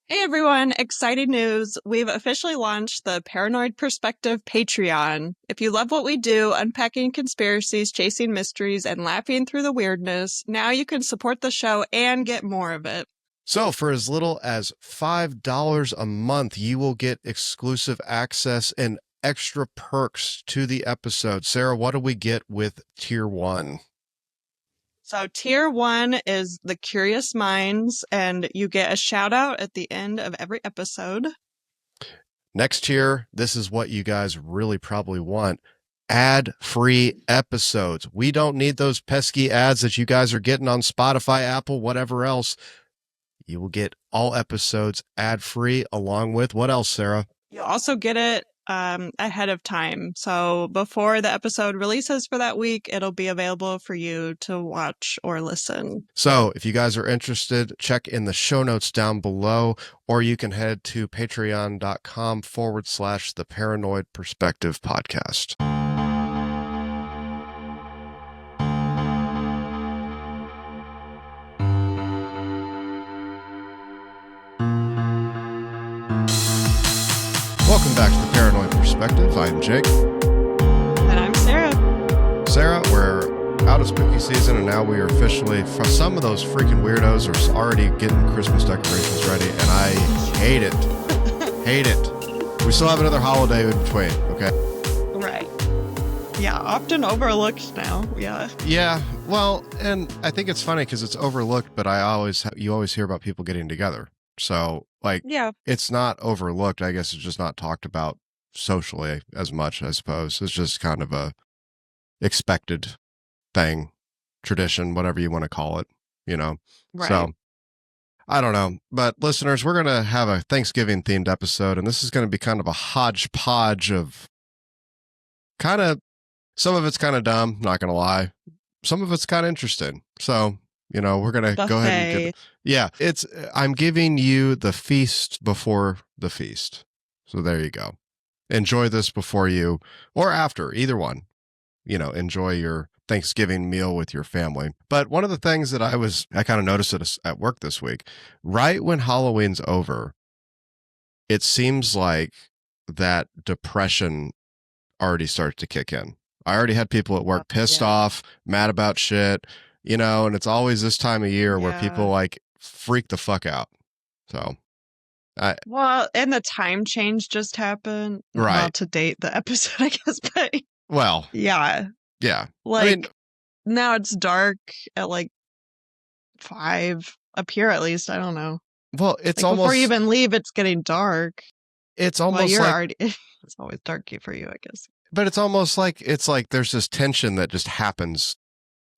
Hey everyone, exciting news. We've officially launched the Paranoid Perspective Patreon. If you love what we do, unpacking conspiracies, chasing mysteries, and laughing through the weirdness, now you can support the show and get more of it. So for as little as $5 a month, you will get exclusive access and extra perks to the episode. Sarah, what do we get with tier 1? So tier 1 is the Curious Minds, and you get a shout out at the end of every episode. Next tier, this is what you guys really probably want. Ad-free episodes. We don't need those pesky ads that you guys are getting on Spotify, Apple, whatever else. You will get all episodes ad-free along with what else, Sarah? You'll also get it ahead of time. So before the episode releases for that week, it'll be available for you to watch or listen. So if you guys are interested, check in the show notes down below, or you can head to patreon.com/the Paranoid Perspective Podcast. Welcome back to the Paranoid Perspective. I'm Jake. And I'm Sarah. Sarah, we're out of spooky season, and now we are officially, for some of those freaking weirdos are already getting Christmas decorations ready, and I hate it. Hate it. We still have another holiday in between, okay? Right. Yeah, often overlooked now. Yeah. Yeah, well, and I think it's funny because it's overlooked, but you always hear about people getting together. So, Yeah. it's not overlooked. I guess it's just not talked about socially as much, I suppose. It's just kind of a expected thing, tradition, whatever you want to call it, Right. So I don't know, but listeners, we're going to have a Thanksgiving themed episode, and this is going to be kind of a hodgepodge of some of it's kind of dumb, not going to lie. Some of it's kind of interesting. So, we're going to go ahead and I'm giving you the feast before the feast. So there you go. Enjoy this before you, or after, either one, enjoy your Thanksgiving meal with your family. But one of the things that I kind of noticed at work this week, right when Halloween's over, it seems like that depression already starts to kick in. I already had people at work pissed off, mad about shit, and it's always this time of year where people freak the fuck out. So well, and the time change just happened. Right. Well, to date the episode, I guess, but well, yeah. Yeah. Now it's dark at 5 up here at least. I don't know. Well, it's almost before you even leave, it's getting dark. It's almost you're already it's always dark for you, I guess. But it's almost like there's this tension that just happens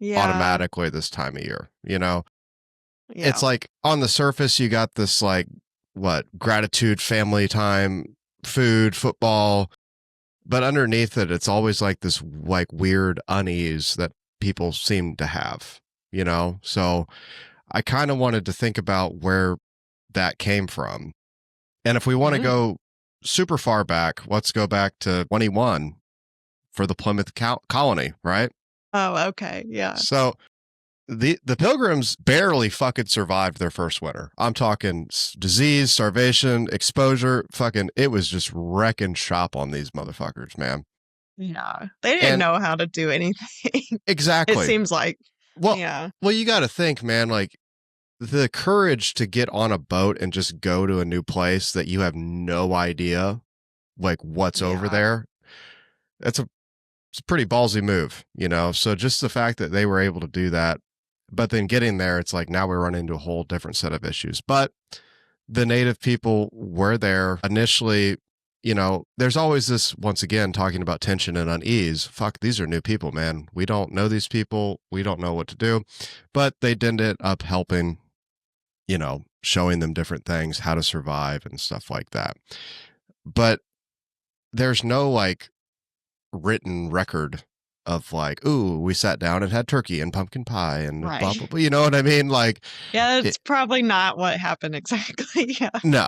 automatically this time of year, Yeah. It's like on the surface you got this gratitude, family time, food, football, but underneath it, it's always like this weird unease that people seem to have, So I kind of wanted to think about where that came from. And if we want to go super far back, let's go back to 21 for the Plymouth colony, right? Oh, okay. Yeah. So the pilgrims barely fucking survived their first winter. I'm talking disease, starvation, exposure, it was just wrecking shop on these motherfuckers, man. Yeah. They didn't know how to do anything. Exactly. It seems like. Well, you got to think, man, the courage to get on a boat and just go to a new place that you have no idea what's over there. It's a pretty ballsy move, So just the fact that they were able to do that, but then getting there, it's now we run into a whole different set of issues. But the native people were there initially, there's always this, once again, talking about tension and unease. Fuck, these are new people, man. We don't know these people. We don't know what to do. But they ended up helping, showing them different things, how to survive and stuff like that. But there's no written record of ooh, we sat down and had turkey and pumpkin pie and blah, blah, blah. You know what I mean? It's probably not what happened exactly. Yeah. No.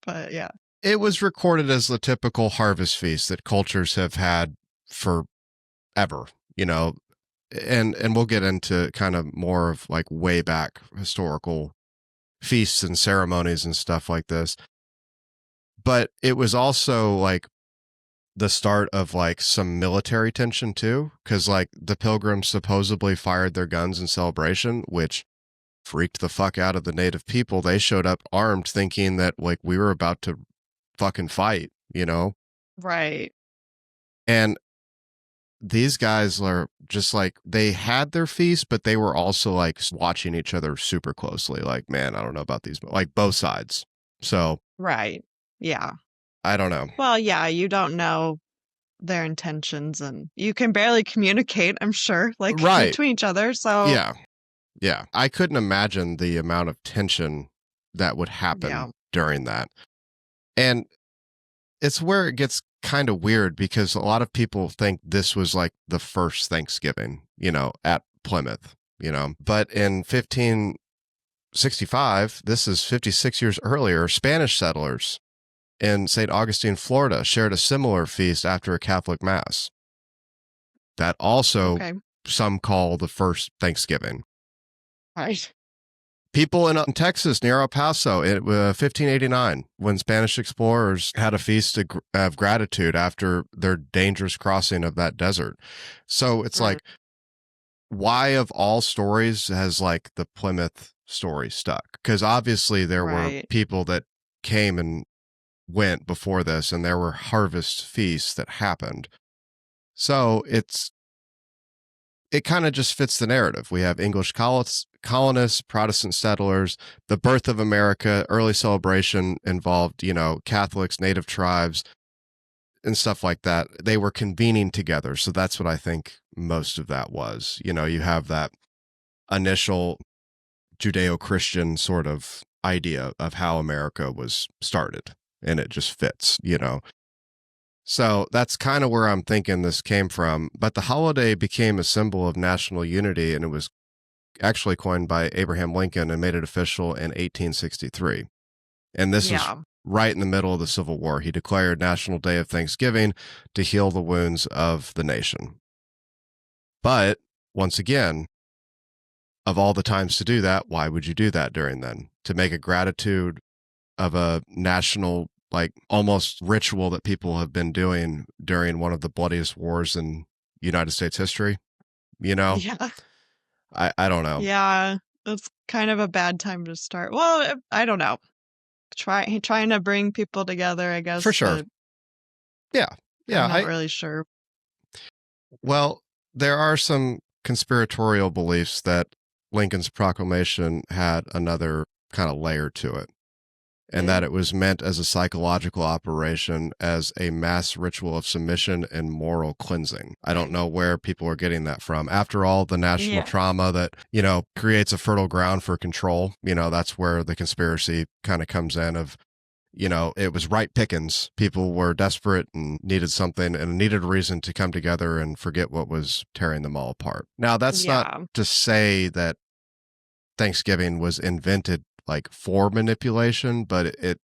But yeah. It was recorded as the typical harvest feast that cultures have had forever, and we'll get into kind of more of way back historical feasts and ceremonies and stuff like this. But it was also like the start of like some military tension too, because like the pilgrims supposedly fired their guns in celebration, which freaked the fuck out of the native people. They showed up armed thinking that like we were about to fucking fight, you know? Right. And these guys are just like, they had their feast, but they were also like watching each other super closely. Like, man, I don't know about these, like both sides. So Right. Yeah. I don't know. Well, yeah, you don't know their intentions and you can barely communicate, I'm sure, like Right. between each other. So, Yeah. Yeah. I couldn't imagine the amount of tension that would happen yeah. during that. And it's where it gets kind of weird because a lot of people think this was like the first Thanksgiving, at Plymouth, but in 1565, this is 56 years earlier, Spanish settlers in St. Augustine, Florida, shared a similar feast after a Catholic mass. That also Okay. some call the first Thanksgiving. Right. People in Texas near El Paso in 1589, when Spanish explorers had a feast of gratitude after their dangerous crossing of that desert. So it's like, why of all stories has like the Plymouth story stuck? Because obviously there were Right. people that came and went before this, and there were harvest feasts that happened. So it kind of just fits the narrative. We have English colonists, Protestant settlers, the birth of America, early celebration involved, Catholics, native tribes, and stuff like that. They were convening together. So that's what I think most of that was. You have that initial Judeo-Christian sort of idea of how America was started, and it just fits. So that's kind of where I'm thinking this came from. But the holiday became a symbol of national unity, and it was actually coined by Abraham Lincoln and made it official in 1863. And this was right in the middle of the Civil War. He declared National Day of Thanksgiving to heal the wounds of the nation. But once again, of all the times to do that, why would you do that during then? To make a gratitude of a national, like almost ritual that people have been doing during one of the bloodiest wars in United States history, Yeah. I don't know. Yeah. It's kind of a bad time to start. Well, I don't know. Trying to bring people together, I guess. For sure. But Yeah. I'm not really sure. Well, there are some conspiratorial beliefs that Lincoln's proclamation had another kind of layer to it, and that it was meant as a psychological operation, as a mass ritual of submission and moral cleansing. I don't know where people are getting that from. After all, the national trauma that, creates a fertile ground for control, that's where the conspiracy kind of comes in of, it was right pickings. People were desperate and needed something and needed a reason to come together and forget what was tearing them all apart. Now, that's not to say that Thanksgiving was invented like for manipulation, but it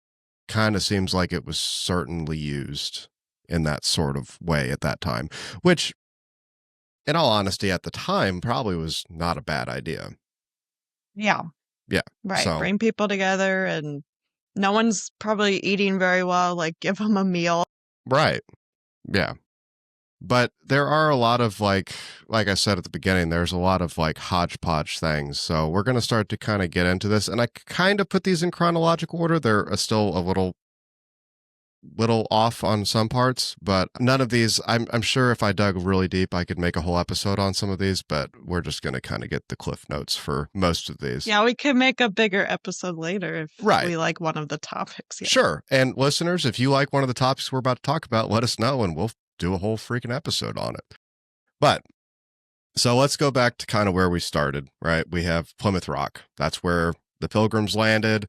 kind of seems like it was certainly used in that sort of way at that time, which, in all honesty, at the time probably was not a bad idea. Yeah. Yeah. Right. So, bring people together, and no one's probably eating very well. Like, give them a meal. Right. Yeah. But there are a lot of like I said at the beginning, there's a lot of like hodgepodge things. So we're going to start to kind of get into this, and I kind of put these in chronological order. They're still a little off on some parts, but none of these, I'm sure if I dug really deep, I could make a whole episode on some of these, but we're just going to kind of get the cliff notes for most of these. Yeah, we could make a bigger episode later if we like one of the topics. Yeah. Sure. And listeners, if you like one of the topics we're about to talk about, let us know and we'll do a whole freaking episode on it. But so let's go back to kind of where we started, right? We have Plymouth Rock. That's where the Pilgrims landed.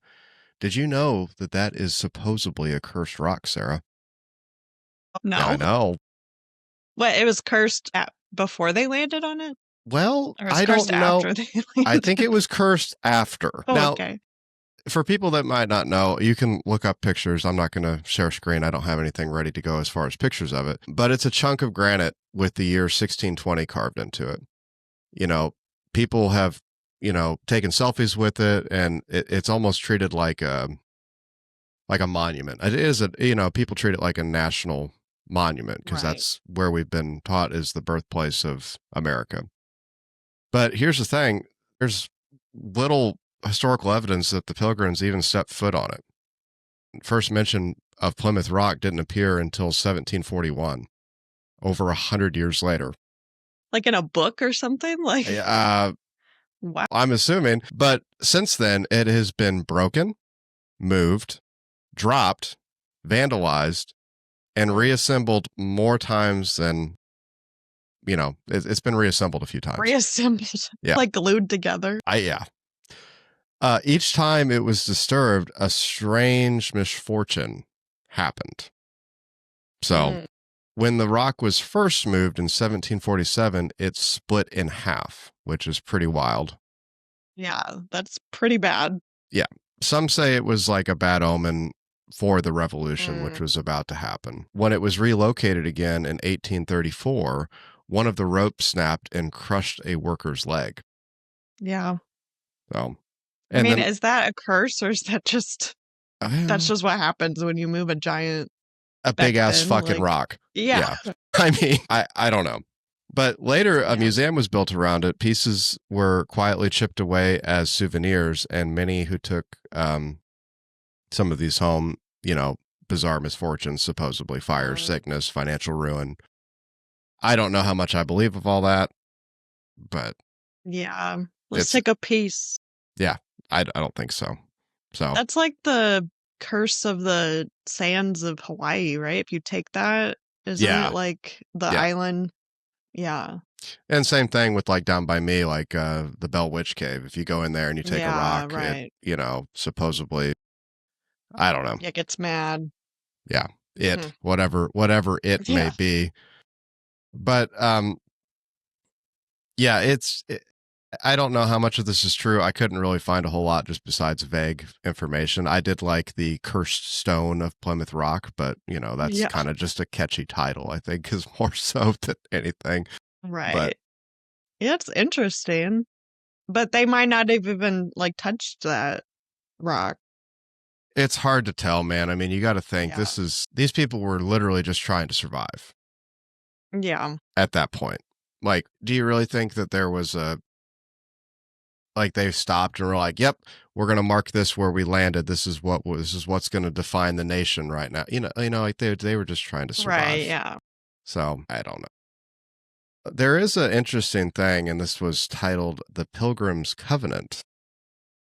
Did you know that that is supposedly a cursed rock, Sarah? No. I know. What, it was cursed before they landed on it? Well, I don't know. I think it was cursed after. Oh, now, okay. For people that might not know, you can look up pictures. I'm not going to share screen. I don't have anything ready to go as far as pictures of it. But it's a chunk of granite with the year 1620 carved into it. People have taking selfies with it, and it's almost treated like a monument. It is people treat it like a national monument because Right. that's where we've been taught is the birthplace of America. But here's the thing: there's little historical evidence that the Pilgrims even stepped foot on it. First mention of Plymouth Rock didn't appear until 1741, over 100 years later. Like in a book or something? Like, wow. I'm assuming. But since then, it has been broken, moved, dropped, vandalized, and reassembled more times than, it's been reassembled a few times. Reassembled, Yeah. like glued together. Yeah. Each time it was disturbed, a strange misfortune happened. So, when the rock was first moved in 1747, it split in half, which is pretty wild. Yeah, that's pretty bad. Yeah. Some say it was like a bad omen for the revolution, which was about to happen. When it was relocated again in 1834, one of the ropes snapped and crushed a worker's leg. Yeah. So, I mean, is that a curse or is that just that's just what happens when you move a giant big ass fucking rock? Yeah. I mean, I don't know. But later, a museum was built around it. Pieces were quietly chipped away as souvenirs, and many who took some of these home, bizarre misfortunes, supposedly fire, sickness, financial ruin. I don't know how much I believe of all that, but yeah, let's take a piece. Yeah, I don't think so. So that's like the curse of the sands of Hawaii, right? If you take that, isn't it like the island? Yeah. And same thing with like down by me, like the Bell Witch Cave. If you go in there and you take a rock, right. it, supposedly, I don't know. It gets mad. Yeah, whatever it may be. But yeah, I don't know how much of this is true. I couldn't really find a whole lot just besides vague information. I did like the Cursed Stone of Plymouth Rock, but that's kind of just a catchy title, I think, is more so than anything. Right. But, yeah, it's interesting. But they might not have even like touched that rock. It's hard to tell, man. I mean, you got to think these people were literally just trying to survive. Yeah. At that point. Like, do you really think that there was they stopped and were like, yep, we're going to mark this where we landed. This is what's going to define the nation right now. Like they were just trying to survive. Right. Yeah. So I don't know. There is an interesting thing, and this was titled The Pilgrims' Covenant.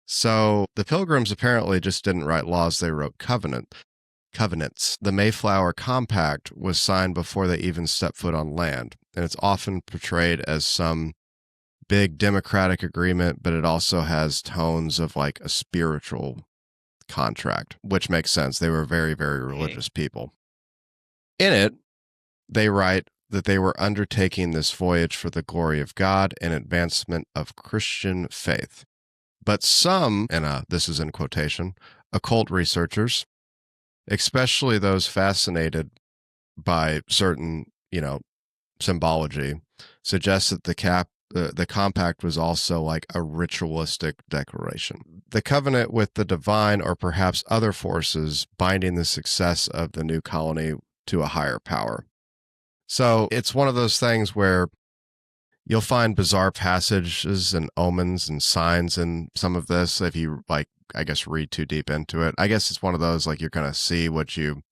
So the Pilgrims apparently just didn't write laws. They wrote covenants. The Mayflower Compact was signed before they even stepped foot on land. And it's often portrayed as some big democratic agreement, but it also has tones of like a spiritual contract, which makes sense. They were very, very religious people. In it, they write that they were undertaking this voyage for the glory of God and advancement of Christian faith. But some, and this is in quotation, occult researchers, especially those fascinated by certain, symbology, suggest that the compact was also like a ritualistic declaration. The covenant with the divine or perhaps other forces binding the success of the new colony to a higher power. So it's one of those things where you'll find bizarre passages and omens and signs in some of this if you read too deep into it. I guess it's one of those like you're going to see what you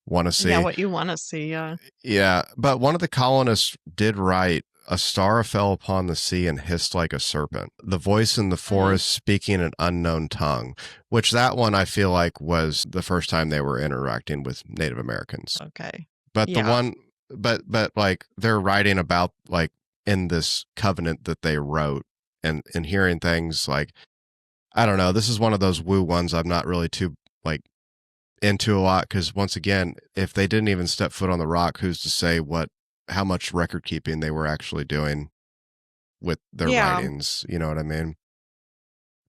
want to see. Yeah, what you want to see, yeah. Yeah, but one of the colonists did write, "A star fell upon the sea and hissed like a serpent. The voice in the forest speaking an unknown tongue," which that one I feel like was the first time they were interacting with Native Americans. Okay. But the one, but like they're writing about like in this covenant that they wrote and hearing things like, I don't know, this is one of those woo ones I'm not really too like into a lot because once again, if they didn't even step foot on the rock, who's to say how much record keeping they were actually doing with their writings? You know what I mean?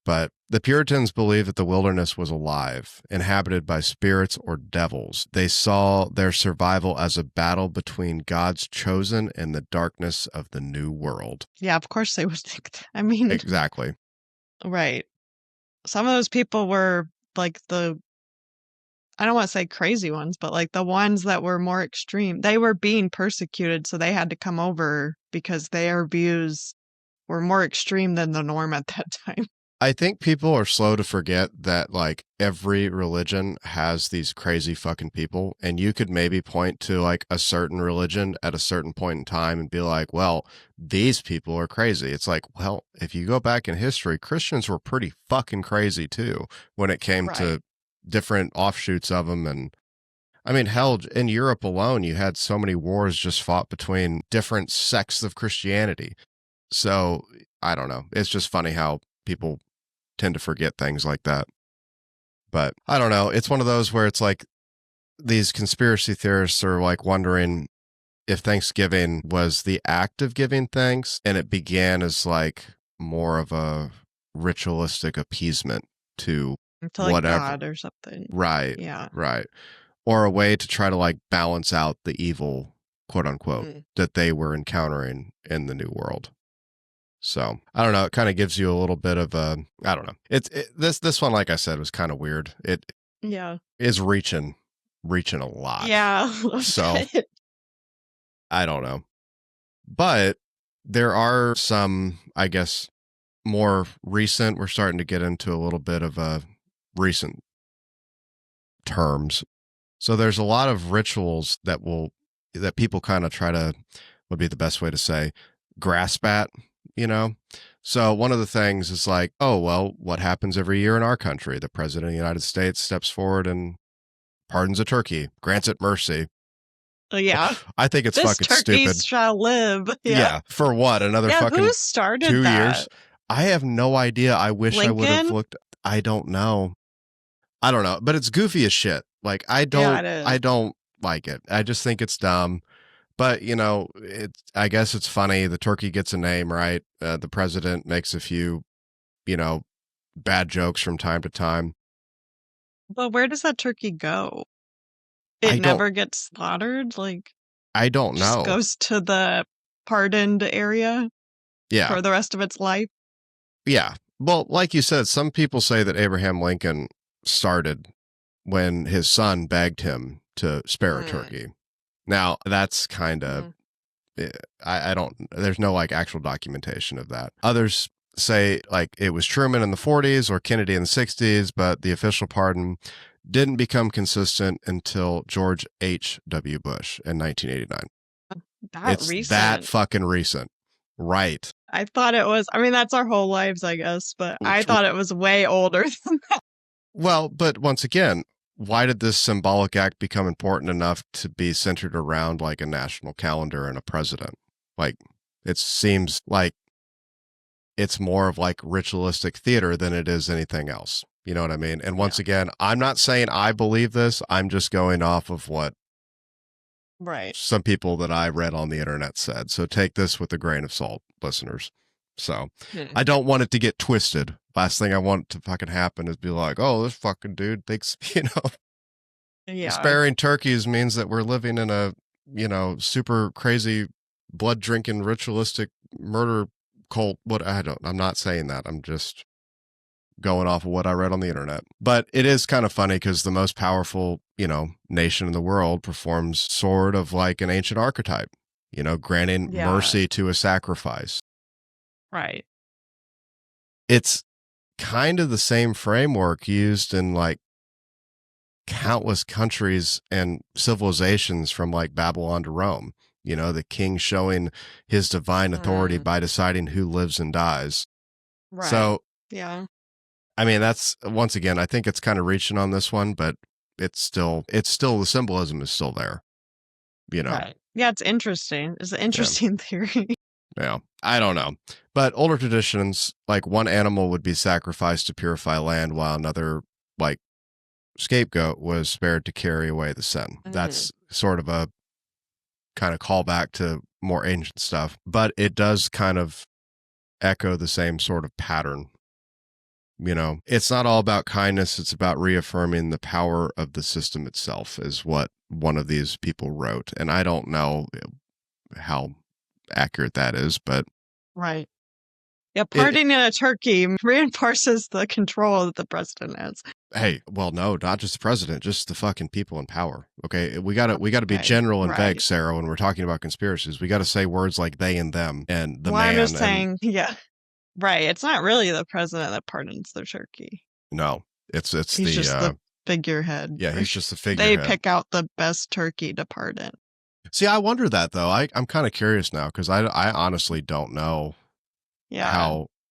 But the Puritans believed that the wilderness was alive, inhabited by spirits or devils. They saw their survival as a battle between God's chosen and the darkness of the new world. Yeah, of course they would think that. I mean, Exactly. right. Some of those people were like I don't want to say crazy ones, but like the ones that were more extreme. They were being persecuted, so they had to come over because their views were more extreme than the norm at that time. I think people are slow to forget that like every religion has these crazy fucking people, and you could maybe point to like a certain religion at a certain point in time and be like, well, these people are crazy. It's like, well, if you go back in history, Christians were pretty fucking crazy too when it came Right. to different offshoots of them. And I mean, hell, in Europe alone, you had so many wars just fought between different sects of Christianity. So I don't know. It's just funny how people tend to forget things like that. But I don't know. It's one of those where it's like these conspiracy theorists are like wondering if Thanksgiving was the act of giving thanks and it began as like more of a ritualistic appeasement to To like whatever. God or something. Right. Yeah. Right. Or a way to try to like balance out the evil, quote unquote, that they were encountering in the new world. So I don't know. It kind of gives you a little bit of a, I don't know. This one, like I said, was kind of weird. It Yeah. is reaching a lot. Yeah. So I don't know. But there are some, I guess, more recent. We're starting to get into a little bit of a recent terms. So there's a lot of rituals that people kind of try to, would be the best way to say, grasp at, you know? So one of the things is like, oh, well, what happens every year in our country? The president of the United States steps forward and pardons a turkey, grants it mercy. Yeah. I think it's This fucking turkey stupid. shall live. Yeah. For what? Another fucking who started 2 that? years? I have no idea. I wish I would have Lincoln? looked. I don't know. But it's goofy as shit. Like I Yeah, it is. don't like it. I just think it's dumb. But I guess it's funny. The turkey gets a name, right? The president makes a few, bad jokes from time to time. But where does that turkey go? I It don't- never gets slaughtered? Like, I don't just know. goes to the pardoned area Yeah. for the rest of its life? Yeah. Well, like you said, some people say that Abraham Lincoln started when his son begged him to spare a turkey. Now, that's kind of, I don't, there's no like actual documentation of that. Others say like it was Truman in the 40s or Kennedy in the 60s, but the official pardon didn't become consistent until George H.W. Bush in 1989. It's Recent. that fucking recent. Right. I thought it was, I mean, that's our whole lives, I guess, but I thought it was way older than that. Well, but once again, why did this symbolic act become important enough to be centered around like a national calendar and a president? Like, it seems like it's more of like ritualistic theater than it is anything else. You know what I mean? And once again, I'm not saying I believe this. I'm just going off of what some people that I read on the internet said. So take this with a grain of salt, listeners. So I don't want it to get twisted. Last thing I want to fucking happen is be like, oh, this fucking dude thinks, sparing turkeys means that we're living in a, super crazy blood drinking ritualistic murder cult. I'm not saying that. I'm just going off of what I read on the internet. But it is kind of funny because the most powerful, nation in the world performs sort of like an ancient archetype, granting mercy to a sacrifice. Right. It's kind of the same framework used in like countless countries and civilizations from like Babylon to Rome. The king showing his divine authority by deciding who lives and dies. Right. So, yeah. I mean, that's once again, I think it's kind of reaching on this one, but it's still the symbolism is still there, Right. Yeah, it's interesting. It's an interesting theory. Yeah. I don't know. But older traditions, like one animal would be sacrificed to purify land while another, like, scapegoat was spared to carry away the sin. That's sort of a kind of callback to more ancient stuff, but it does kind of echo the same sort of pattern. It's not all about kindness. It's about reaffirming the power of the system itself, is what one of these people wrote. And I don't know how accurate that is, but right. Yeah, pardoning a turkey reinforces the control that the president has. Hey, well, no, not just the president, just the fucking people in power. Okay, we gotta be general and vague, Sarah, when we're talking about conspiracies. We gotta say words like they and them and the man. I'm just saying, yeah, right. It's not really the president that pardons the turkey. No, he's just the figurehead. Yeah, he's just the figurehead. They pick out the best turkey to pardon. See, I wonder that though. I'm kind of curious now because I honestly don't know. Yeah.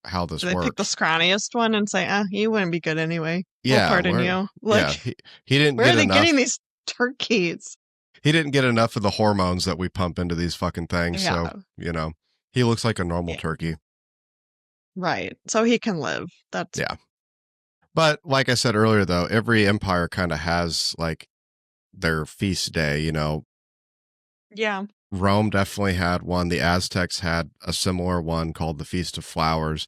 How this works. They pick the scrawniest one and say, you wouldn't be good anyway. Yeah, we'll pardon you. Like, yeah, he didn't where get are they enough. Getting these turkeys? He didn't get enough of the hormones that we pump into these fucking things. Yeah. So, he looks like a normal turkey. Right. So he can live. Yeah. But like I said earlier, though, every empire kind of has like their feast day, Yeah. Rome definitely had one. The Aztecs had a similar one called the Feast of Flowers.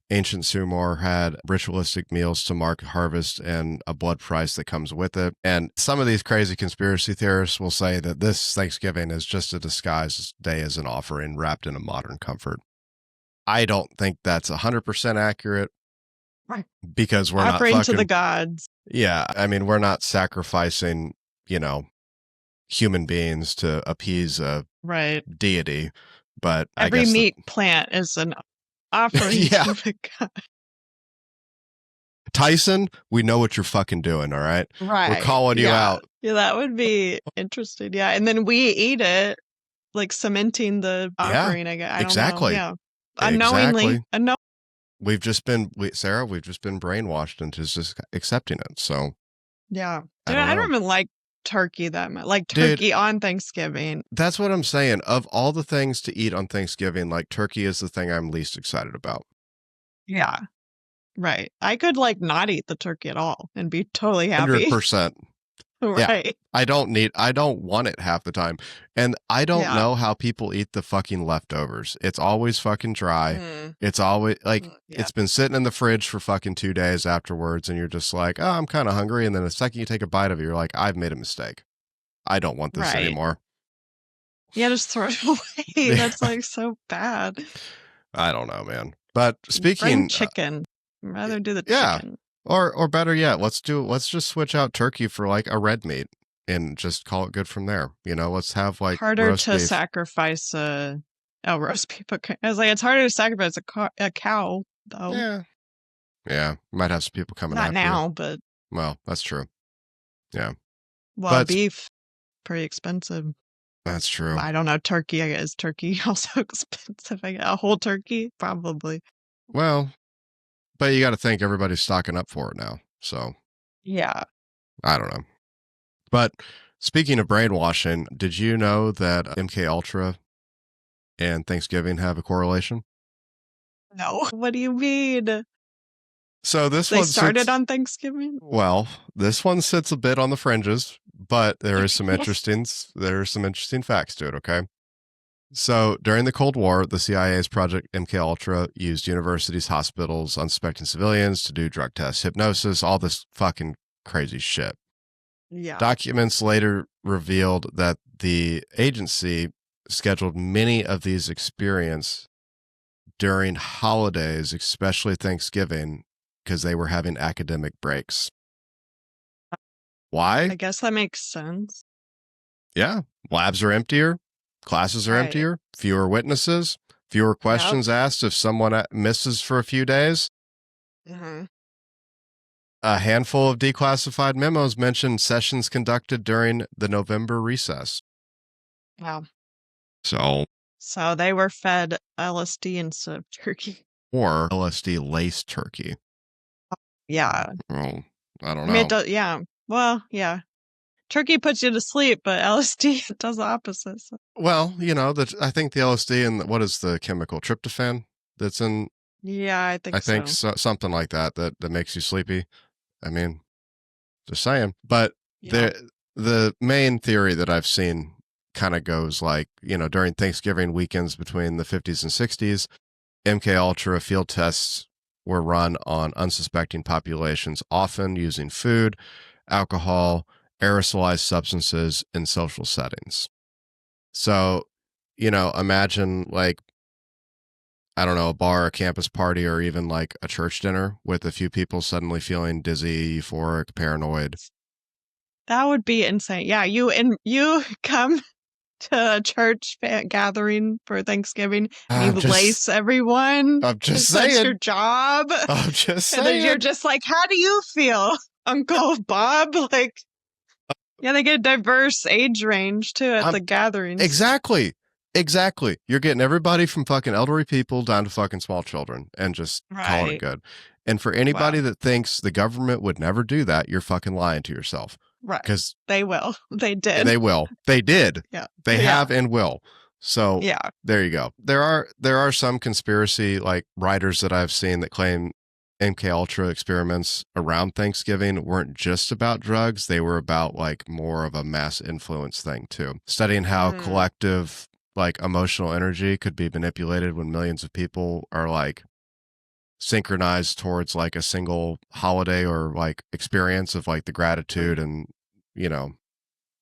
Ancient Sumer had ritualistic meals to mark harvest and a blood price that comes with it. And some of these crazy conspiracy theorists will say that this Thanksgiving is just a disguised day as an offering wrapped in a modern comfort. I don't think that's 100% accurate. Right. Because we're offering not to the gods. Yeah. I mean, we're not sacrificing, human beings to appease a deity. But every meat plant is an offering to the god. Tyson, we know what you're fucking doing, all right? Right. We're calling you out. Yeah, that would be interesting. Yeah. And then we eat it, like cementing the offering, I guess. I exactly. Don't know. Yeah. Unknowingly. We've just been brainwashed into just accepting it. So, yeah. I don't even like turkey that much. Like turkey on Thanksgiving. That's what I'm saying. Of all the things to eat on Thanksgiving, like turkey is the thing I'm least excited about. Yeah. Right. I could like not eat the turkey at all and be totally happy. 100%. Right. Yeah. I don't want it half the time. And I don't know how people eat the fucking leftovers. It's always fucking dry. It's always like, it's been sitting in the fridge for fucking 2 days afterwards. And you're just like, oh, I'm kind of hungry. And then the second you take a bite of it, you're like, I've made a mistake. I don't want this anymore. Yeah, just throw it away. That's like so bad. I don't know, man. But speaking Bring chicken. I'd rather do the chicken. Or better yet, let's just switch out turkey for like a red meat and just call it good from there. Let's have like harder to sacrifice roast beef. Okay. I was like, it's harder to sacrifice a cow though. Yeah. Might have some people coming not after now, you. but well, that's true. Yeah. Well, beef pretty expensive. That's true. I don't know. Turkey, I guess. Is turkey also expensive? A whole turkey, probably. Well. But you got to think everybody's stocking up for it now. So, yeah. I don't know. But speaking of brainwashing, did you know that MK Ultra and Thanksgiving have a correlation? No. What do you mean? So they started on Thanksgiving? Well, this one sits a bit on the fringes, but there are some interesting facts to it, okay? So during the Cold War, the CIA's Project MK Ultra used universities, hospitals, unsuspecting civilians to do drug tests, hypnosis, all this fucking crazy shit. Yeah. Documents later revealed that the agency scheduled many of these experiments during holidays, especially Thanksgiving, because they were having academic breaks. Why? I guess that makes sense. Yeah. Labs are emptier. Classes are emptier, fewer witnesses, fewer questions asked if someone misses for a few days. Mm-hmm. A handful of declassified memos mentioned sessions conducted during the November recess. Wow. So they were fed LSD instead of turkey. Or LSD-laced turkey. Yeah. Well, I don't know. I mean, yeah. Well, yeah. Turkey puts you to sleep, but LSD does the opposite. So. Well, I think the LSD and what is the chemical tryptophan that's in? Yeah, I think so, something like that makes you sleepy. I mean, just saying. But the main theory that I've seen kind of goes like, during Thanksgiving weekends between the 50s and 60s, MK Ultra field tests were run on unsuspecting populations, often using food, alcohol, aerosolized substances in social settings. So, imagine like, I don't know, a bar, a campus party, or even like a church dinner with a few people suddenly feeling dizzy, euphoric, paranoid. That would be insane. Yeah, you come to a church gathering for Thanksgiving and you lace everyone I'm just because that's your saying. job. I'm just And then saying. you're just like, how do you feel, Uncle Bob? Like, yeah, they get a diverse age range too at the gatherings. Exactly. You're getting everybody from fucking elderly people down to fucking small children and just calling it good. And for anybody that thinks the government would never do that, you're fucking lying to yourself. Right. Because they will. They did. They will. They did. Yeah. They have and will. So yeah, there you go. There are some conspiracy like writers that I've seen that claim MK Ultra experiments around Thanksgiving weren't just about drugs. They were about like more of a mass influence thing too. Studying how collective like emotional energy could be manipulated when millions of people are like synchronized towards like a single holiday or like experience of like the gratitude and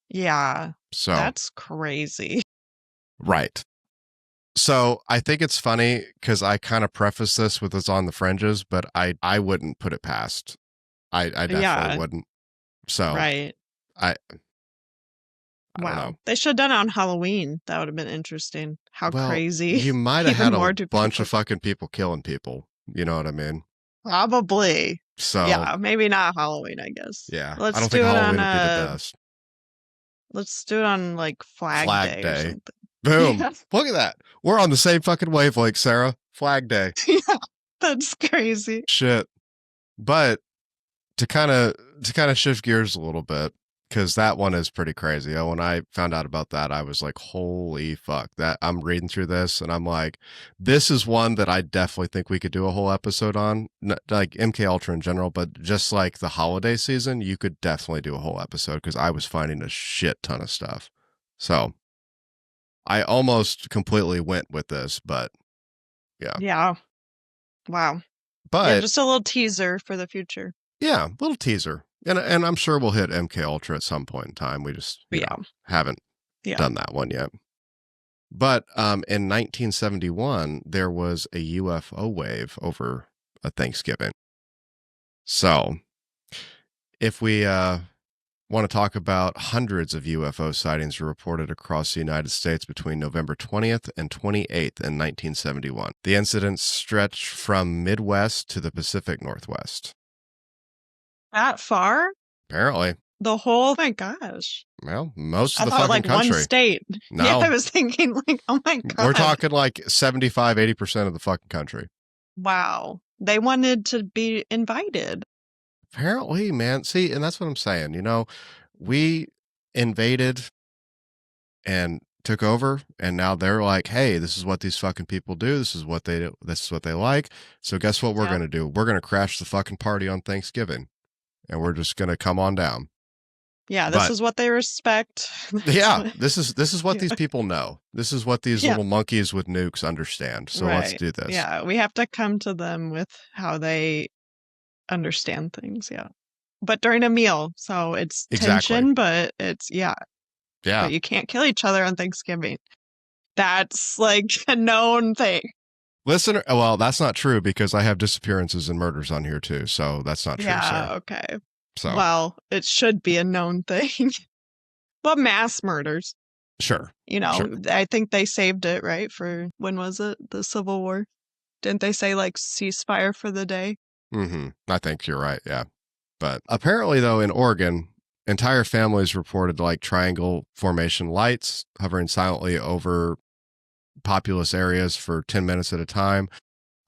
yeah. So that's crazy. Right. So I think it's funny because I kind of preface this with it's on the fringes, but I wouldn't put it past. I definitely wouldn't. So right. I don't know. They should have done it on Halloween. That would have been interesting. How crazy. You might have had a bunch of fucking people killing people. You know what I mean? Probably. So yeah, maybe not Halloween, I guess. Yeah. I don't think Halloween would be the best. Let's do it on like Flag Day. Or something. Boom. Yeah. Look at that. We're on the same fucking wavelength, Sarah. Flag Day. Yeah. That's crazy. Shit. But to kind of shift gears a little bit, because that one is pretty crazy. When I found out about that, I was like, holy fuck. That I'm reading through this and I'm like, this is one that I definitely think we could do a whole episode on. Not, like MK Ultra in general, but just like the holiday season, you could definitely do a whole episode because I was finding a shit ton of stuff. So I almost completely went with this, but yeah. Yeah. Wow. But yeah, just a little teaser for the future. Yeah, little teaser. And I'm sure we'll hit MK Ultra at some point in time. We just haven't done that one yet. But in 1971, there was a UFO wave over a Thanksgiving. So if we want to talk about hundreds of UFO sightings were reported across the United States between November 20th and 28th in 1971. The incidents stretched from Midwest to the Pacific Northwest. That far? Apparently. The whole, oh my gosh. Well, most of the fucking like country. One state. No. Yeah, I was thinking like, oh my God. We're talking like 75-80% of the fucking country. Wow. They wanted to be invited. Apparently, man. See, and that's what I'm saying. We invaded and took over, and now they're like, hey, this is what these fucking people do. This is what they do. This is what they like. So guess what we're going to do? We're going to crash the fucking party on Thanksgiving. And we're just going to come on down. Yeah, this is what they respect. This is what these people know. This is what these little monkeys with nukes understand. So let's do this. Yeah, we have to come to them with how they understand things. Yeah. But during a meal. So it's tension, but it's, Yeah. But you can't kill each other on Thanksgiving. That's like a known thing. Listener, well, that's not true because I have disappearances and murders on here too. So that's not true. Yeah, okay. So, well, it should be a known thing. But mass murders. Sure. I think they saved it, right? For when was it? The Civil War? Didn't they say like ceasefire for the day? Mm-hmm. I think you're right. Yeah. But apparently, though, in Oregon, entire families reported like triangle formation lights hovering silently over populous areas for 10 minutes at a time.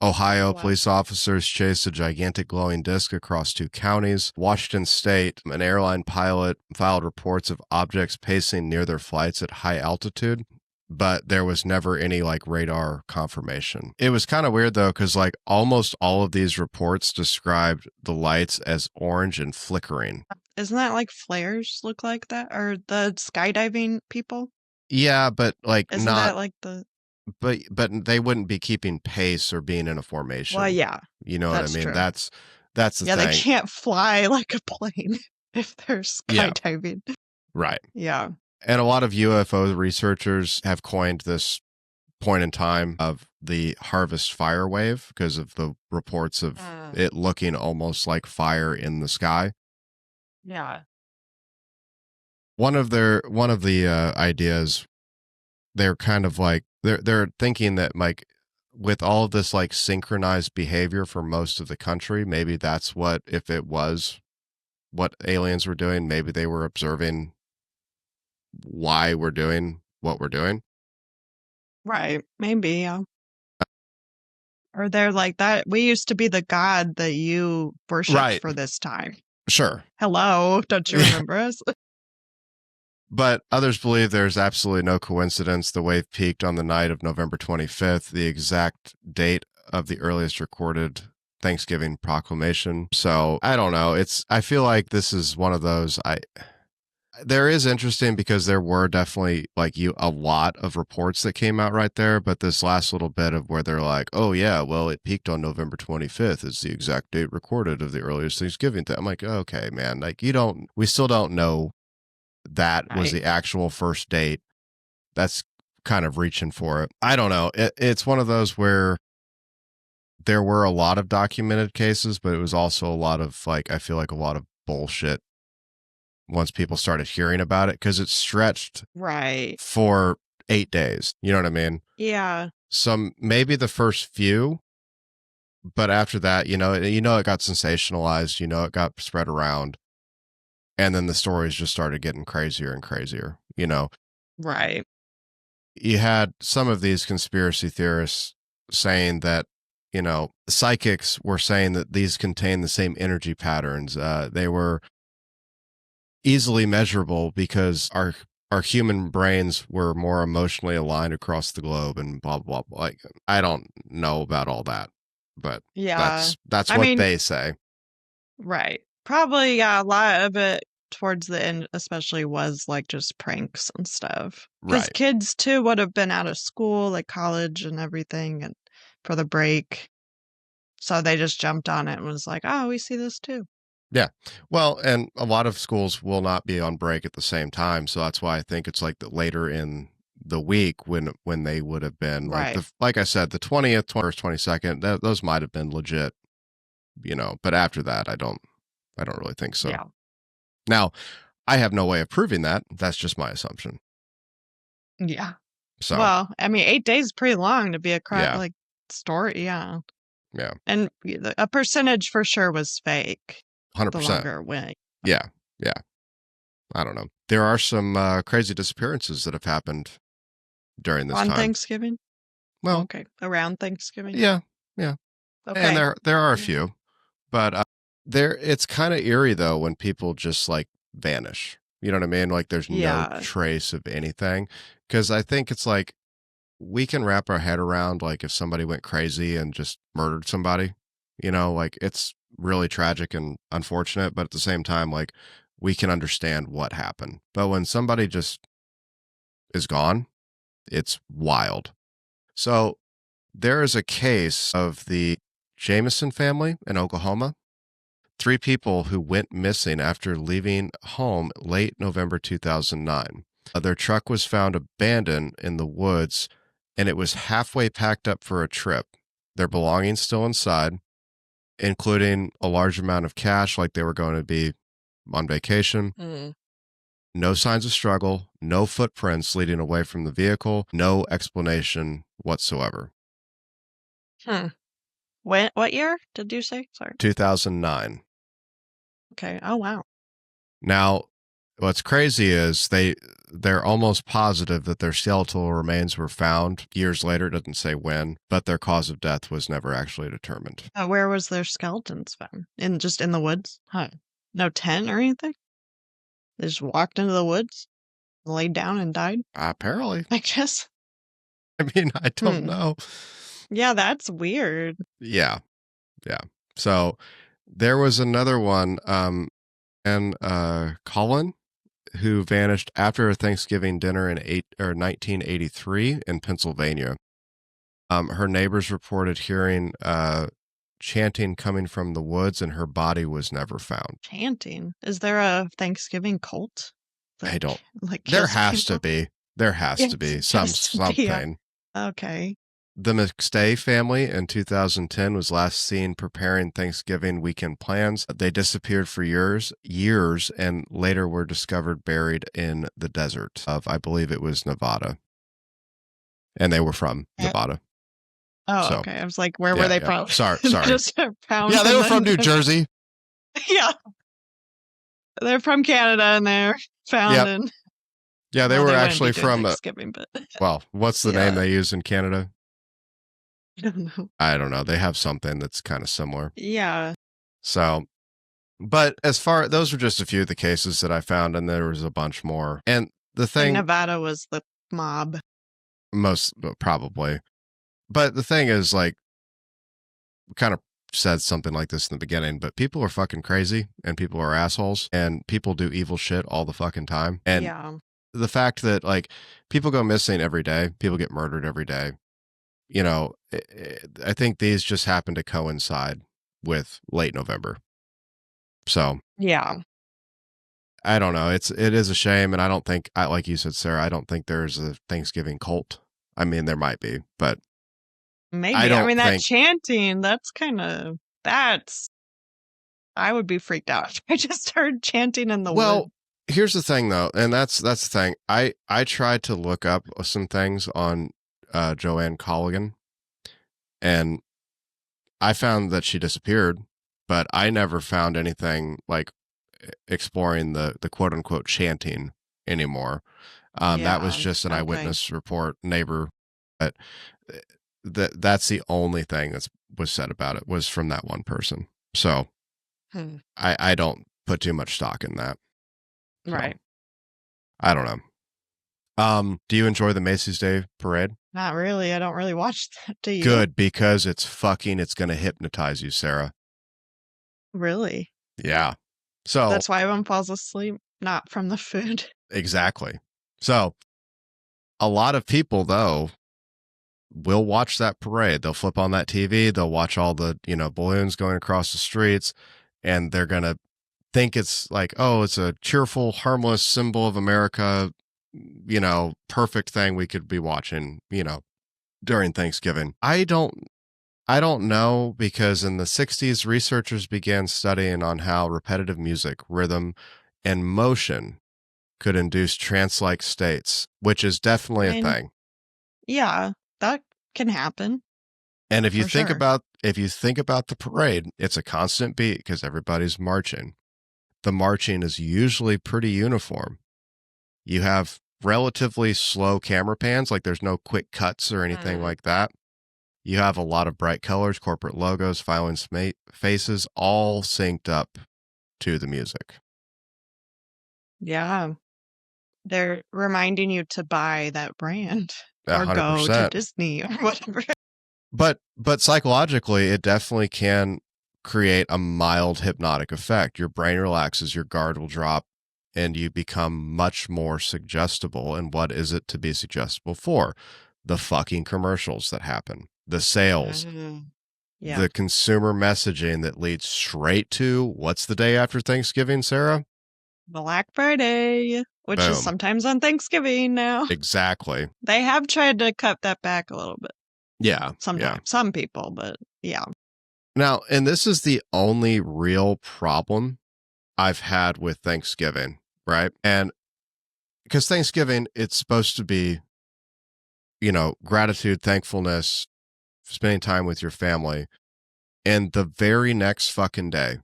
Ohio police officers chased a gigantic glowing disc across 2 counties. Washington State, an airline pilot filed reports of objects pacing near their flights at high altitude, but there was never any like radar confirmation. It was kind of weird though, because like almost all of these reports described the lights as orange and flickering. Isn't that like flares look like that? Or the skydiving people? Yeah, but like Isn't that like the... but they wouldn't be keeping pace or being in a formation. Well, yeah, You know what I that's mean? true. That's the Yeah, they thing. can't fly like a plane if they're Yeah, skydiving. right. Yeah. And a lot of UFO researchers have coined this point in time of the harvest fire wave because of the reports of it looking almost like fire in the sky. Yeah. One of the ideas, they're kind of like they're thinking that like with all of this like synchronized behavior for most of the country, maybe that's what, if it was what aliens were doing, maybe they were observing why we're doing what we're doing. Right. Maybe, yeah. Or they're like that. We used to be the god that you worshipped Right. for this time. Sure. Hello. Don't you remember us? But others believe there's absolutely no coincidence. The wave peaked on the night of November 25th, the exact date of the earliest recorded Thanksgiving proclamation. So I don't know. I feel like this is one of those, there is interesting because there were definitely like a lot of reports that came out right there, but this last little bit of where they're like, oh yeah, well it peaked on November 25th is the exact date recorded of the earliest Thanksgiving thing. I'm like, okay, man, like we still don't know that was Right. the actual first date. That's kind of reaching for it. I don't know. It's one of those where there were a lot of documented cases, but it was also a lot of like, I feel like a lot of bullshit once people started hearing about it because it stretched Right. for 8 days. You know what I mean? Yeah. Maybe the first few, but after that, it got sensationalized, it got spread around. And then the stories just started getting crazier and crazier. Right. You had some of these conspiracy theorists saying that, psychics were saying that these contain the same energy patterns. They were easily measurable because our human brains were more emotionally aligned across the globe and blah blah blah. Like, I don't know about all that, but Yeah. that's I what mean, they say. right. Probably, yeah, a lot of it towards the end, especially was like just pranks and stuff. Because Right. kids too would have been out of school, like college and everything, and for the break. So they just jumped on it and was like, oh, we see this too. Yeah. Well, and a lot of schools will not be on break at the same time, so that's why I think it's like the later in the week when they would have been like Right. like I said, the 20th, 21st, 22nd, those might have been legit, but after that I don't really think so. Yeah. Now, I have no way of proving that. That's just my assumption. Yeah. So, Well, I mean, 8 days is pretty long to be a yeah. like story. Yeah. Yeah. And a percentage for sure was fake the 100%. longer it went. Yeah. Yeah. I don't know. There are some crazy disappearances that have happened during this On time. Thanksgiving? Well, Okay. Around Thanksgiving? yeah. Yeah. And Okay. there are a Yeah. few, but it's kind of eerie though when people just like vanish. You know what I mean? Like there's no Yeah. trace of anything. Because I think it's like we can wrap our head around like if somebody went crazy and just murdered somebody, like it's really tragic and unfortunate, but at the same time, like we can understand what happened. But when somebody just is gone, it's wild. So there is a case of the Jameson family in Oklahoma. 3 people who went missing after leaving home late November 2009. Their truck was found abandoned in the woods and it was halfway packed up for a trip. Their belongings still inside, including a large amount of cash like they were going to be on vacation. Mm. No signs of struggle, no footprints leading away from the vehicle, no explanation whatsoever. Hmm. What year did you say? Sorry. 2009. Okay. Oh, wow. Now, what's crazy is they're almost positive that their skeletal remains were found years later. It doesn't say when, but their cause of death was never actually determined. Where was their skeletons found? Just in the woods? Huh. No tent or anything? They just walked into the woods, laid down and died? Apparently. I guess. I mean, I don't Hmm. know. Yeah, that's weird. Yeah. Yeah. So there was another one, and Colin, who vanished after a Thanksgiving dinner in 1983 in Pennsylvania. Her neighbors reported hearing chanting coming from the woods, and her body was never found. Chanting? Is there a Thanksgiving cult? I don't. Like There kills has to people? be. There has to be something. Okay. The McStay family in 2010 was last seen preparing Thanksgiving weekend plans. They disappeared for years, and later were discovered buried in the desert of, I believe it was Nevada. And they were from Nevada. Oh, So, okay. I was like, where were they from? Sorry. Just found Yeah, they were from New Jersey. Yeah. They're from Canada, and they're found in... Yeah, they were actually from Thanksgiving, but well, what's the name they use in Canada? I don't know. They have something that's kind of similar. Yeah. So, but those were just a few of the cases that I found, and there was a bunch more. And the thing, Nevada was the mob. Most probably. But the thing is, like, kind of said something like this in the beginning, but people are fucking crazy, and people are assholes, and people do evil shit all the fucking time. And the fact that, like, people go missing every day, people get murdered every day, you know, I think these just happen to coincide with late November. So, yeah, I don't know. It is a shame. And I don't think, like you said, Sarah, I don't think there's a Thanksgiving cult. I mean, there might be, but maybe. I mean, that chanting, I would be freaked out if I just heard chanting in the woods. Here's the thing, though, and that's the thing. I tried to look up some things on Joanne Colligan, and I found that she disappeared, but I never found anything like exploring the quote unquote chanting anymore. That was just an eyewitness report, neighbor, but that's the only thing that was said about it was from that one person. So I don't put too much stock in that. Right. So, I don't know. Do you enjoy the Macy's Day Parade? Not really. I don't really watch that. Do you? Good, because it's going to hypnotize you, Sarah. Really? Yeah. So that's why everyone falls asleep, not from the food. Exactly. So a lot of people, though, will watch that parade. They'll flip on that TV. They'll watch all the, balloons going across the streets, and they're going to think it's like, oh, it's a cheerful, harmless symbol of America, perfect thing we could be watching, during Thanksgiving. I don't know, because in the 60s, researchers began studying on how repetitive music, rhythm, and motion could induce trance-like states, which is definitely a thing. Yeah, that can happen. And if you think about the parade, it's a constant beat because everybody's marching. The marching is usually pretty uniform. You have relatively slow camera pans, like there's no quick cuts or anything like that. You have a lot of bright colors, corporate logos, filing faces, all synced up to the music. Yeah. They're reminding you to buy that brand 100%. Or go to Disney or whatever. But psychologically, it definitely can create a mild hypnotic effect. Your brain relaxes, your guard will drop, and you become much more suggestible. And what is it to be suggestible for? The fucking commercials that happen, the sales, the consumer messaging that leads straight to what's the day after Thanksgiving, Sarah? Black Friday, which is sometimes on Thanksgiving now. Exactly. They have tried to cut that back a little bit. Yeah. Sometimes. Some people, but yeah. Now, and this is the only real problem I've had with Thanksgiving, right? And because Thanksgiving, it's supposed to be, gratitude, thankfulness, spending time with your family. And the very next fucking day,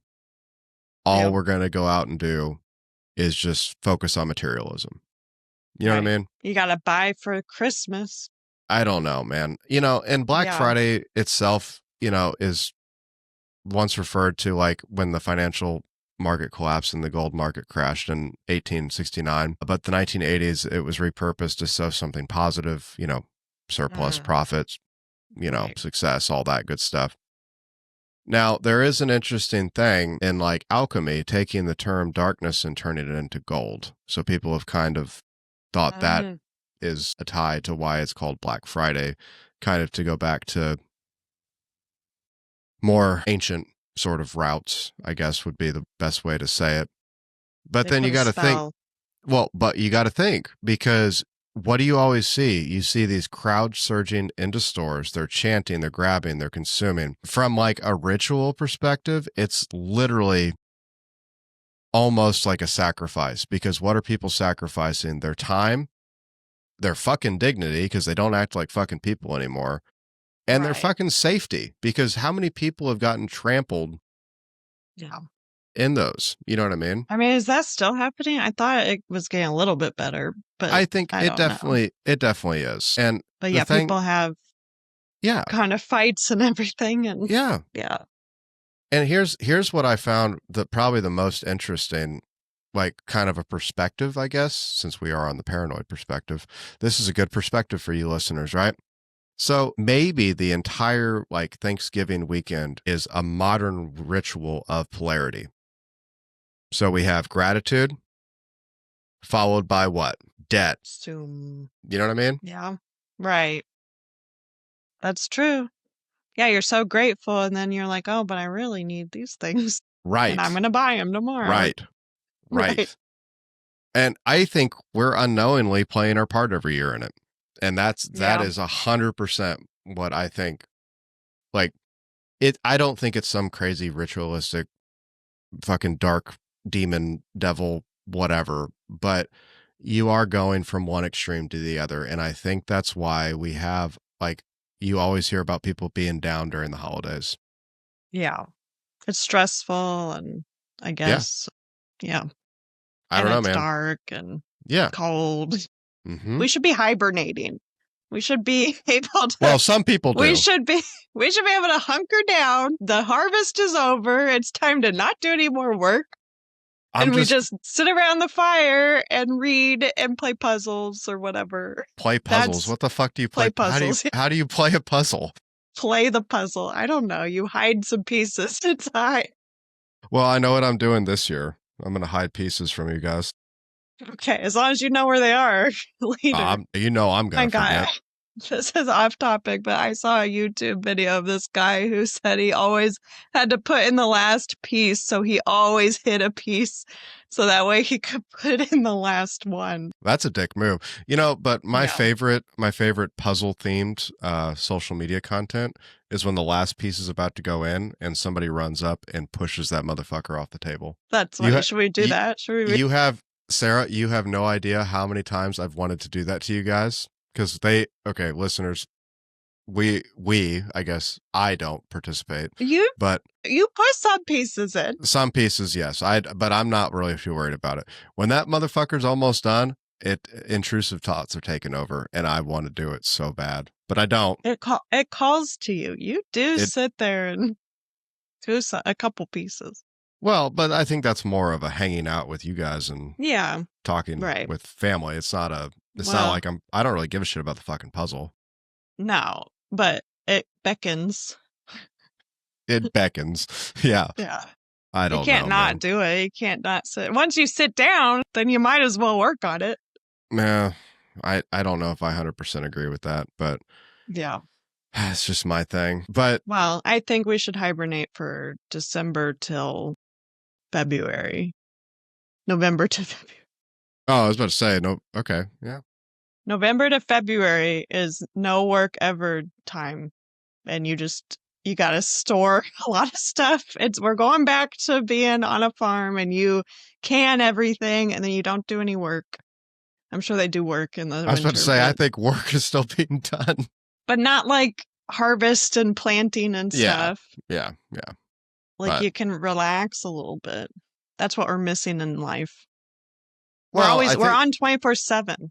all we're going to go out and do is just focus on materialism. You know what I mean? You got to buy for Christmas. I don't know, man. And Black Friday itself, is once referred to like when the financial market collapsed and the gold market crashed in 1869. But the 1980s, it was repurposed to show something positive, surplus profits, success, all that good stuff. Now, there is an interesting thing in like alchemy, taking the term darkness and turning it into gold. So people have kind of thought that is a tie to why it's called Black Friday, kind of to go back to more ancient sort of routes, I guess would be the best way to say it. But They then put you a got to think, spell. well, but you got to think because what do you always see? You see these crowds surging into stores. They're chanting, they're grabbing, they're consuming. From like a ritual perspective, it's literally almost like a sacrifice because what are people sacrificing? Their time, their fucking dignity because they don't act like fucking people anymore, and their Right. fucking safety because how many people have gotten trampled Yeah. in those? You know what I mean? I mean, is that still happening? I thought it was getting a little bit better, but I think I it don't know. definitely is. And But the yeah, thing, people have yeah, kind of fights and everything, and yeah. yeah. And here's what I found that probably the most interesting, like kind of a perspective, I guess, since we are on the paranoid perspective. This is a good perspective for you listeners, right? So maybe the entire like Thanksgiving weekend is a modern ritual of polarity. So we have gratitude followed by what? Debt. Assume. You know what I mean? Yeah. Right. That's true. Yeah, you're so grateful, and then you're like, oh, but I really need these things, and I'm Right. gonna buy them tomorrow. Right. Right. Right. And I think we're unknowingly playing our part every year in it. And that Yeah. is 100% what I think. Like it, I don't think it's some crazy ritualistic fucking dark demon devil whatever, but you are going from one extreme to the other. And I think that's why we have like, you always hear about people being down during the holidays. Yeah. It's stressful, and I Yeah. guess, yeah. I And don't know, it's man. dark and Yeah. cold. Mm-hmm. We should be hibernating. We should be able to. Well, some people do. We should be. We should be able to hunker down. The harvest is over. It's time to not do any more work, I'm and we just just sit around the fire and read and play puzzles or whatever. play puzzles. That's What the fuck do you play play? puzzles. How do you play a puzzle? Play the puzzle. I don't know. You hide some pieces inside. Well, I know what I'm doing this year. I'm going to hide pieces from you guys. Okay, as long as you know where they are later. You know I'm My going to God. forget. This is off topic, but I saw a YouTube video of this guy who said he always had to put in the last piece, so he always hid a piece so that way he could put in the last one. That's a dick move. You know, but my Yeah. favorite puzzle themed social media content is when the last piece is about to go in and somebody runs up and pushes that motherfucker off the table. That's You why. ha- Should we do you, that? Should we? you have Sarah, you have no idea how many times I've wanted to do that to you guys because okay, listeners, we I guess I don't participate, You but put some pieces in. some pieces, yes. But I'm not really too worried about it. When that motherfucker's almost done, intrusive thoughts are taking over, and I want to do it so bad, but I don't. It calls to you. You do It sit there and do a couple pieces. well, but I think that's more of a hanging out with you guys and Yeah. talking Right. with family. It's not not Well, like I don't really give a shit about the fucking puzzle. no, but it beckons. It beckons. Yeah. Yeah. I You don't can't know, not man. do it. You can't not sit. Once you sit down, then you might as well work on it. Nah, I don't know if I 100% agree with that, but Yeah. it's just my thing. But Well, I think we should hibernate for December till February. November to February. oh, I was about to say no. Okay, yeah. November to February is no work ever time. And you got to store a lot of stuff. We're going back to being on a farm, and you can everything and then you don't do any work. I'm sure they do work in the winter. I was about to say, I think work is still being done. But not like harvest and planting and stuff. Yeah. Like But you can relax a little bit. That's what we're missing in life. well, We're on 24/7.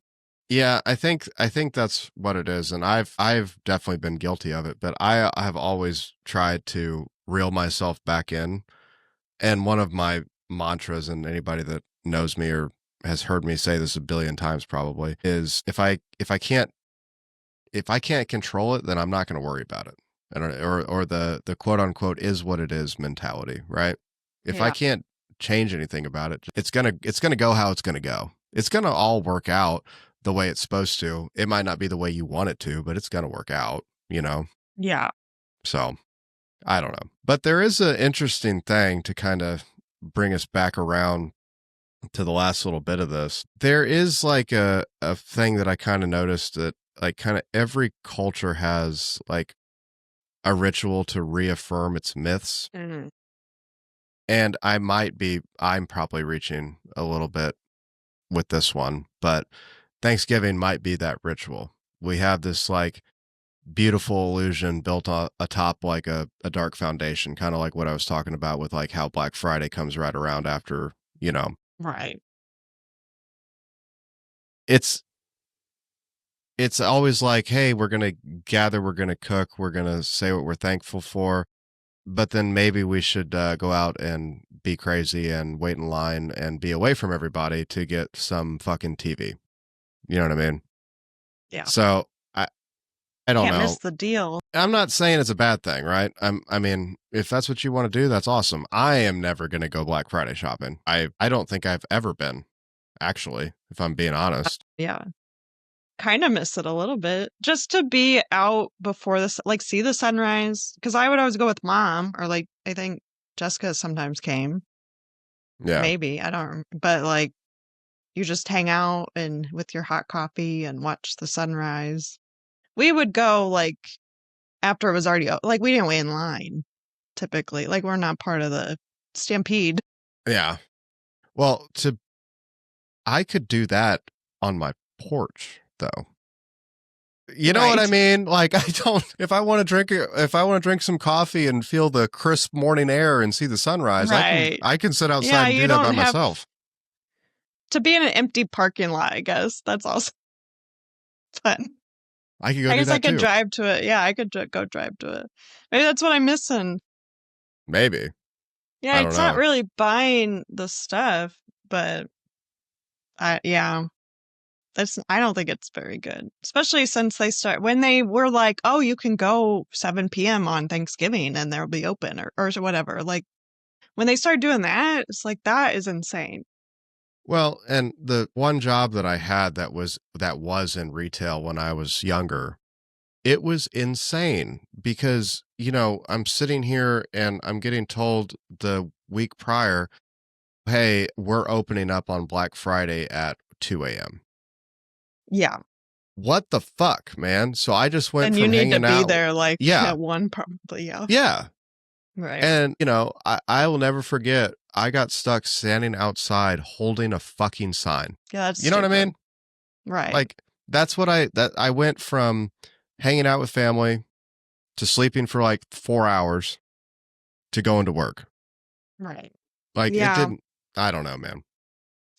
yeah, I think that's what it is, and I've definitely been guilty of it. But I have always tried to reel myself back in. And one of my mantras, and anybody that knows me or has heard me say this a billion times probably, is if I can't control it, then I'm not going to worry about it. And or the quote unquote is what it is mentality, right? If I Yeah. can't change anything about it, it's gonna go how it's gonna go. It's gonna all work out, the way it's supposed to. It might not be the way you want it to, but it's going to work out, you know? Yeah. So I don't know. But there is an interesting thing to kind of bring us back around to the last little bit of this. There is like a thing that I kind of noticed that like kind of every culture has like a ritual to reaffirm its myths. Mm-hmm. And I'm probably reaching a little bit with this one, but Thanksgiving might be that ritual. We have this like beautiful illusion built atop like a dark foundation, kind of like what I was talking about with like how Black Friday comes right around after, you know. Right. It's always like, hey, we're going to gather, we're going to cook, we're going to say what we're thankful for, but then maybe we should go out and be crazy and wait in line and be away from everybody to get some fucking TV. You know what I mean? Yeah. So I don't Can't know. miss the deal. I'm not saying it's a bad thing, right? I mean, if that's what you want to do, that's awesome. I am never going to go Black Friday shopping. I don't think I've ever been, actually, if I'm being honest. Yeah. Kind of miss it a little bit just to be out before this, like see the sunrise. Because I would always go with mom, or like I think Jessica sometimes came. Yeah. Maybe I don't, but like you just hang out and with your hot coffee and watch the sunrise. We would go like after it was already like we didn't wait in line typically. Like we're not part of the stampede. Yeah. Well, I could do that on my porch though. You know what I Right. mean? Like if I want to drink some coffee and feel the crisp morning air and see the sunrise, Right. I can sit outside Yeah, and you do that by don't have myself. to be in an empty parking lot, I guess. That's also fun. I could go I do guess I that could too. drive to it. Yeah, I could go drive to it. Maybe that's what I'm missing. Maybe. Yeah, I don't it's not know. really buying the stuff, but yeah, I don't think it's very good. Especially since when they were like, oh, you can go 7 p.m. on Thanksgiving and they'll be open or whatever. Like when they started doing that, it's like that is insane. Well, and the one job that I had that was in retail when I was younger, it was insane because, you know, I'm sitting here and I'm getting told the week prior, hey, we're opening up on Black Friday at 2 a.m. Yeah. What the fuck, man? So I just went And you from need to hanging be out. there like Yeah. at 1 probably. Yeah. Yeah. Right. And, you know, I will never forget, I got stuck standing outside holding a fucking sign. Yeah, that's You know what I stupid. mean? Right. Like, that's what I went from hanging out with family to sleeping for like 4 hours to going to work. Right. Like, it Yeah. didn't, I don't know, man.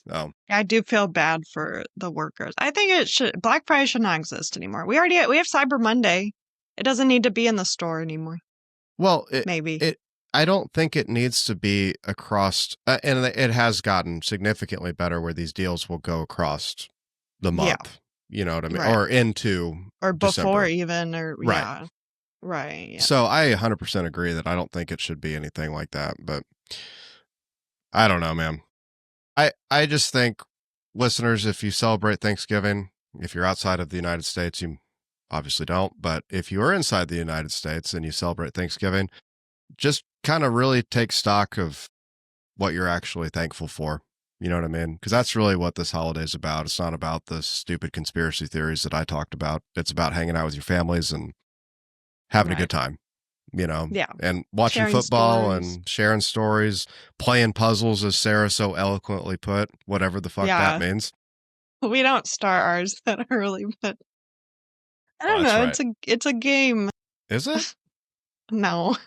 No. I do feel bad for the workers. I think Black Friday should not exist anymore. We have Cyber Monday. It doesn't need to be in the store anymore. Well, Maybe. I don't think it needs to be across, and it has gotten significantly better where these deals will go across the month. Yeah. You know what I mean? Right. Or into Or before December. even, or Right. yeah. Right. Yeah. So I 100% agree that I don't think it should be anything like that, but I don't know, man. I just think, listeners, if you celebrate Thanksgiving, if you're outside of the United States, you obviously don't, but if you are inside the United States and you celebrate Thanksgiving, just kind of really take stock of what you're actually thankful for. You know what I mean? Because that's really what this holiday is about. It's not about the stupid conspiracy theories that I talked about. It's about hanging out with your families and having a good time, you know? Yeah. And watching Sharing football stories. and sharing stories, playing puzzles, as Sara so eloquently put, whatever the fuck that means. We don't start ours that early, but I don't know. Right. It's a game. Is it? No.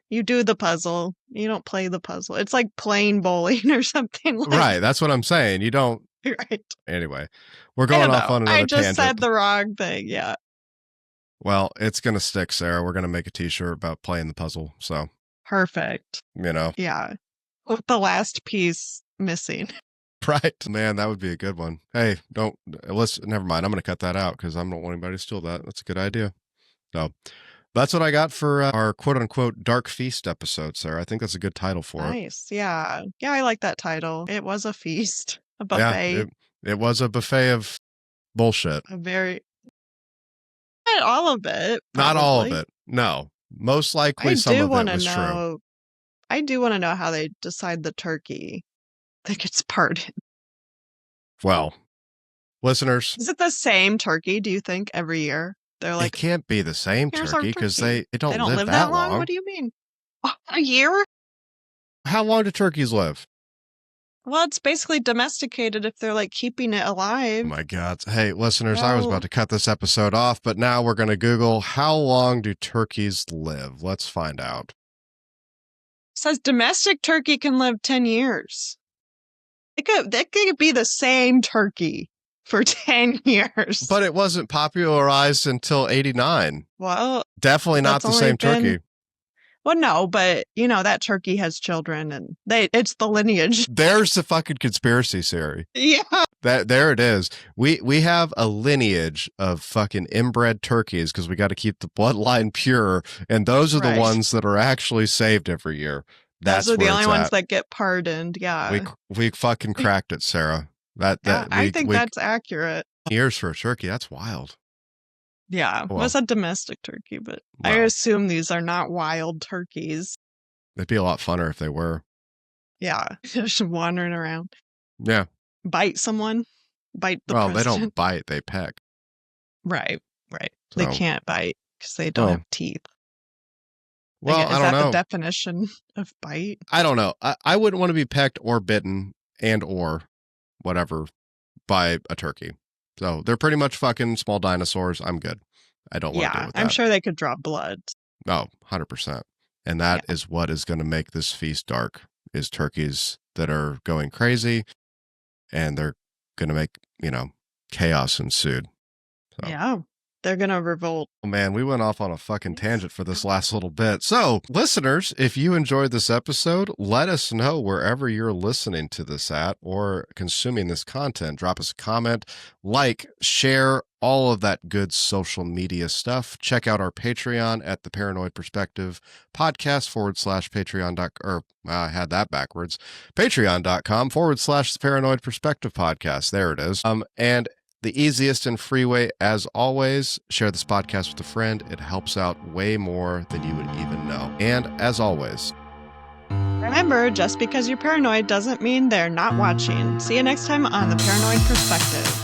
You do the puzzle. You don't play the puzzle. It's like playing bowling or something like Right. That's what I'm saying. You don't. Right. Anyway, we're going off on another tangent. I just said the wrong thing. Yeah. Well, it's going to stick, Sara. We're going to make a t-shirt about playing the puzzle. So perfect. You know. Yeah. With the last piece missing. Right. Man, that would be a good one. Hey, never mind. I'm going to cut that out because I don't want anybody to steal that. That's a good idea. So that's what I got for our quote unquote Dark Feast episode, Sara. I think that's a good title for it. Nice. Yeah. Yeah, I like that title. It was a feast, a buffet. Yeah, it was a buffet of Bullshit. Not all of it. Not all of probably. it. No. Most likely I some do of it want to was true. know. I do want to know how they decide the turkey that gets parted. Well, listeners, Is it the same turkey, do you think, every year? They're it like, can't be the same here's our turkey because turkey. they don't, They don't live that long? What do you mean? A year? How long do turkeys live? Well, it's basically domesticated if they're like keeping it alive. Oh my God. Hey, listeners, I was about to cut this episode off, but now we're going to Google how long do turkeys live? Let's find out. It says domestic turkey can live 10 years. That could be the same turkey for 10 years. But it wasn't popularized until 89. Well, definitely not the same turkey. Well, no, but that turkey has children and it's the lineage. There's the fucking conspiracy theory. Yeah. There it is. We have a lineage of fucking inbred turkeys because we got to keep the bloodline pure, and those are the ones that are actually saved every year. Those are the only ones that get pardoned. Yeah. We fucking cracked it, Sarah. I think that's accurate. Years for a turkey. That's wild. Yeah, well, it was a domestic turkey, but I assume these are not wild turkeys. It'd be a lot funner if they were. Yeah, just wandering around. Yeah. Bite someone. Bite the president. They don't bite, they peck. Right. So, they can't bite because they don't have teeth. Well, I don't know. Is that the definition of bite? I don't know. I wouldn't want to be pecked or bitten or whatever by a turkey. So they're pretty much fucking small dinosaurs. I'm good. I don't want to deal with that. I'm sure they could draw blood. Oh, 100%. And that is what is going to make this feast dark, is turkeys that are going crazy, and they're going to make, chaos ensued. So. Yeah. They're going to revolt. Oh, man, we went off on a fucking tangent for this last little bit. So, listeners, if you enjoyed this episode, let us know wherever you're listening to this at or consuming this content. Drop us a comment, share, all of that good social media stuff. Check out our Patreon at the Paranoid Perspective podcast /Patreon. I had that backwards. Patreon.com/the Paranoid Perspective podcast. There it is. And the easiest and free way, as always, share this podcast with a friend. It helps out way more than you would even know. And as always, remember, just because you're paranoid doesn't mean they're not watching. See you next time on The Paranoid Perspective.